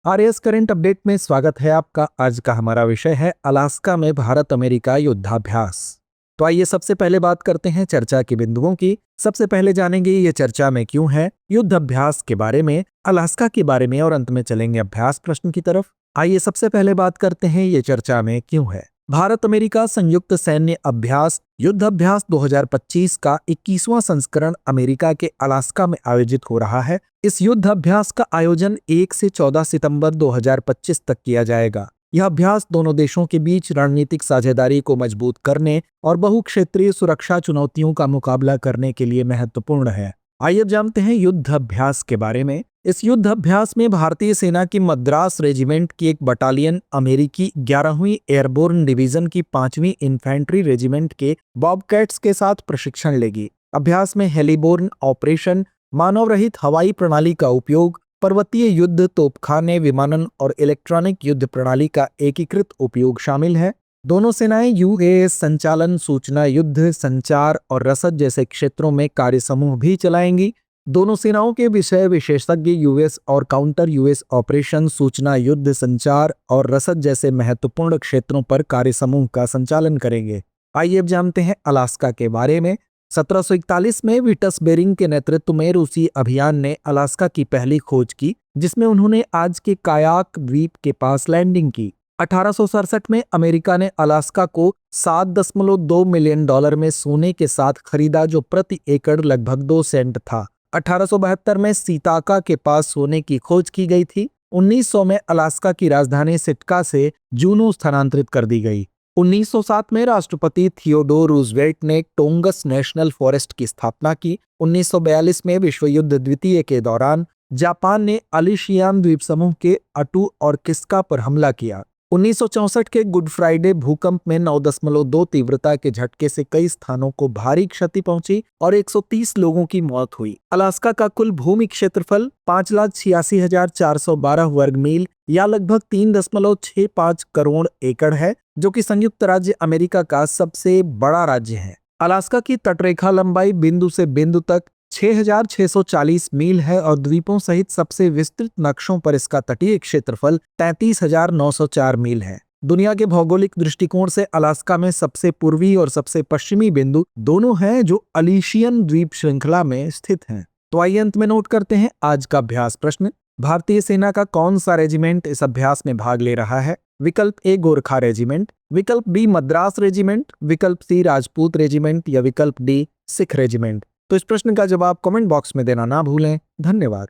RS current update में स्वागत है आपका। आज का हमारा विषय है अलास्का में भारत अमेरिका युद्धाभ्यास। तो आइए सबसे पहले बात करते हैं चर्चा के बिंदुओं की। सबसे पहले जानेंगे ये चर्चा में क्यों है, युद्ध अभ्यास के बारे में, अलास्का के बारे में और अंत में चलेंगे अभ्यास प्रश्न की तरफ। आइए सबसे पहले बात करते हैं ये चर्चा में क्यों है। भारत अमेरिका संयुक्त सैन्य अभ्यास युद्ध अभ्यास 2025 का 21वां संस्करण अमेरिका के अलास्का में आयोजित हो रहा है। इस युद्ध अभ्यास का आयोजन 1 से 14 सितंबर 2025 तक किया जाएगा। यह अभ्यास दोनों देशों के बीच रणनीतिक साझेदारी को मजबूत करने और बहुक्षेत्रीय सुरक्षा चुनौतियों का मुकाबला करने के लिए महत्वपूर्ण है। आइए अब जानते हैं युद्ध अभ्यास के बारे में। इस युद्ध अभ्यास में भारतीय सेना की मद्रास रेजिमेंट की एक बटालियन, अमेरिकी 11वीं एयरबोर्न डिवीजन की 5वीं इन्फेंट्री रेजिमेंट के बॉबकैट्स के साथ प्रशिक्षण लेगी। अभ्यास में हेलीबोर्न ऑपरेशन, मानव रहित हवाई प्रणाली का उपयोग, पर्वतीय युद्ध, तोपखाने, विमानन और इलेक्ट्रॉनिक युद्ध प्रणाली का एकीकृत उपयोग शामिल है। दोनों सेनाएं यूएस संचालन, सूचना, युद्ध, संचार और रसद जैसे क्षेत्रों में कार्य समूह भी चलाएंगी। दोनों सेनाओं के विषय विशेषज्ञ यूएस और काउंटर यूएस ऑपरेशन, सूचना, युद्ध, संचार और रसद जैसे महत्वपूर्ण क्षेत्रों पर कार्य समूह का संचालन करेंगे। आइए अब जानते हैं अलास्का के बारे में। 1741 में विटस बेरिंग के नेतृत्व में रूसी अभियान ने अलास्का की पहली खोज की, जिसमें उन्होंने आज के कायाक द्वीप के पास लैंडिंग की। 1867 में अमेरिका ने अलास्का को $7.2 मिलियन में सोने के साथ खरीदा, जो प्रति एकड़ लगभग 2 सेंट था। 1872 में सीताका के पास सोने की खोज की गई थी। 1900 में अलास्का की राजधानी सिटका से जूनो स्थानांतरित कर दी गई। 1907 में राष्ट्रपति थियोडोर रूजवेल्ट ने टोंगस नेशनल फॉरेस्ट की स्थापना की। 1942 में विश्व युद्ध द्वितीय के दौरान जापान ने अलीशियान द्वीप समूह के अटू और किस्का पर हमला किया। 1964 के गुड फ्राइडे भूकंप में 9.2 तीव्रता के झटके से कई स्थानों को भारी क्षति पहुंची और 130 लोगों की मौत हुई। अलास्का का कुल भूमि क्षेत्रफल 5,86,412 वर्ग मील या लगभग 3.65 करोड़ एकड़ है, जो कि संयुक्त राज्य अमेरिका का सबसे बड़ा राज्य है। अलास्का की तटरेखा लंबाई बिंदु से बिंदु तक 6,640 मील है और द्वीपों सहित सबसे विस्तृत नक्शों पर इसका तटीय क्षेत्रफल 33,904 मील है। दुनिया के भौगोलिक दृष्टिकोण से अलास्का में सबसे पूर्वी और सबसे पश्चिमी बिंदु दोनों हैं, जो अलीशियन द्वीप श्रृंखला में स्थित हैं। तो आइए अंत में नोट करते हैं आज का अभ्यास प्रश्न। भारतीय सेना का कौन सा रेजिमेंट इस अभ्यास में भाग ले रहा है? विकल्प ए गोरखा रेजिमेंट, विकल्प बी मद्रास रेजिमेंट, विकल्प सी राजपूत रेजिमेंट या विकल्प डी सिख रेजिमेंट। तो इस प्रश्न का जवाब कमेंट बॉक्स में देना ना भूलें। धन्यवाद।